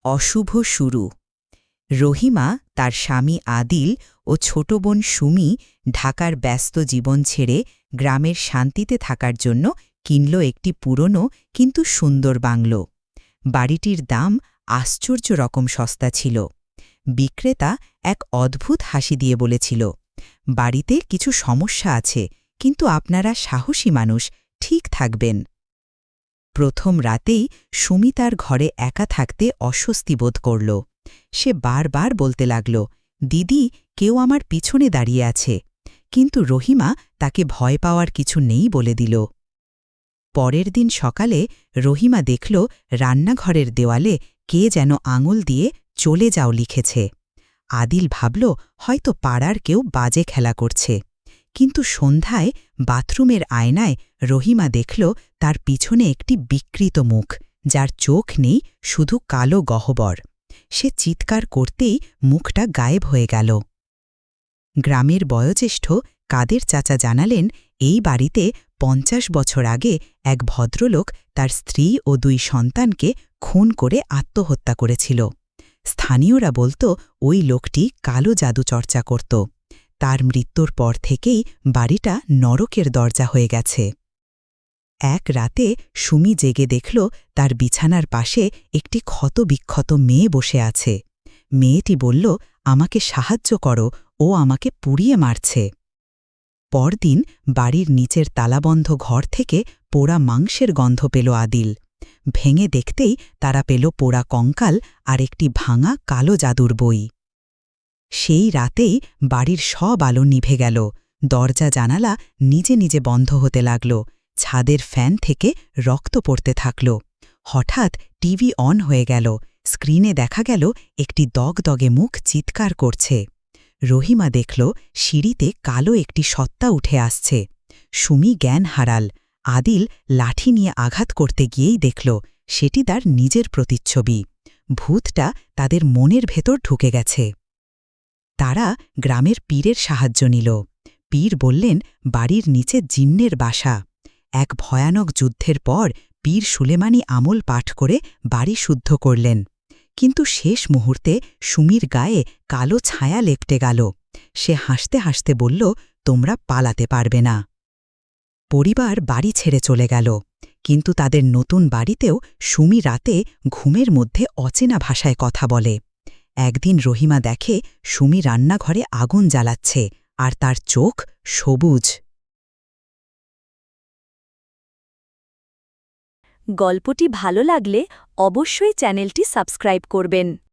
অশুভ শুরু। রহিমা, তার স্বামী আদিল ও ছোট বোন সুমি ঢাকার ব্যস্ত জীবন ছেড়ে গ্রামের শান্তিতে থাকার জন্য কিনল একটি পুরনো কিন্তু সুন্দর বাংলো। বাড়িটির দাম আশ্চর্য রকম সস্তা ছিল। বিক্রেতা এক অদ্ভুত হাসি দিয়ে বলেছিল, বাড়িতে কিছু সমস্যা আছে, কিন্তু আপনারা সাহসী মানুষ, ঠিক থাকবেন। প্রথম রাতেই সুমি তার ঘরে একা থাকতে অস্বস্তি বোধ করল। সে বারবার বলতে লাগল, দিদি, কেউ আমার পিছনে দাঁড়িয়ে আছে। কিন্তু রহিমা তাকে ভয় পাওয়ার কিছু নেই বলে দিল। পরের দিন সকালে রহিমা দেখল রান্নাঘরের দেওয়ালে কে যেন আঙুল দিয়ে চলে যাও লিখেছে। আদিল ভাবল হয়তো পাড়ার কেউ বাজে খেলা করছে। কিন্তু সন্ধ্যায় বাথরুমের আয়নায় রহিমা দেখল তার পিছনে একটি বিকৃত মুখ, যার চোখ নেই, শুধু কালো গহ্বর। সে চিৎকার করতেই মুখটা গায়েব হয়ে গেল। গ্রামের বয়োজ্যেষ্ঠ কাদের চাচা জানালেন, এই বাড়িতে ৫০ বছর আগে এক ভদ্রলোক তার স্ত্রী ও ২ সন্তানকে খুন করে আত্মহত্যা করেছিল। স্থানীয়রা বলত ওই লোকটি কালো জাদু চর্চা করত। তার মৃত্যুর পর থেকেই বাড়িটা নরকের দরজা হয়ে গেছে। এক রাতে সুমি জেগে দেখল তার বিছানার পাশে একটি ক্ষতবিক্ষত মেয়ে বসে আছে। মেয়েটি বলল, আমাকে সাহায্য করো, ও আমাকে পুড়িয়ে মারছে। পরদিন বাড়ির নিচের তালাবন্ধ ঘর থেকে পোড়া মাংসের গন্ধ পেল আদিল। ভেঙে দেখতেই তারা পেল পোড়া কঙ্কাল আর একটি ভাঙা কালো জাদুর বই। সেই রাতেই বাড়ির সব আলো নিভে গেল। দরজা জানালা নিজে নিজে বন্ধ হতে লাগল। ছাদের ফ্যান থেকে রক্ত পড়তে থাকল। হঠাৎ টিভি অন হয়ে গেল। স্ক্রিনে দেখা গেল একটি দগদগে মুখ চিৎকার করছে। রহিমা দেখল সিঁড়িতে কালো একটি সত্তা উঠে আসছে। সুমি জ্ঞান হারাল। আদিল লাঠি নিয়ে আঘাত করতে গিয়েই দেখল সেটি তার নিজের প্রতিচ্ছবি। ভূতটা তাদের মনের ভেতর ঢুকে গেছে। তারা গ্রামের পীরের সাহায্য নিল। পীর বললেন, বাড়ির নিচে জিন্নের বাসা। এক ভয়ানক যুদ্ধের পর পীর সুলেমানি আমল পাঠ করে বাড়ি শুদ্ধ করলেন। কিন্তু শেষ মুহূর্তে সুমির গায়ে কালো ছায়া লেপটে গেল। সে হাসতে হাসতে বলল, তোমরা পালাতে পারবে না। পরিবার বাড়ি ছেড়ে চলে গেল। কিন্তু তাদের নতুন বাড়িতেও সুমি রাতে ঘুমের মধ্যে অচেনা ভাষায় কথা বলে। একদিন রহিমা দেখে সুমি রান্নাঘরে আগুন জ্বালাচ্ছে, আর তার চোখ সবুজ। গল্পটি ভালো লাগলে অবশ্যই চ্যানেলটি সাবস্ক্রাইব করবেন।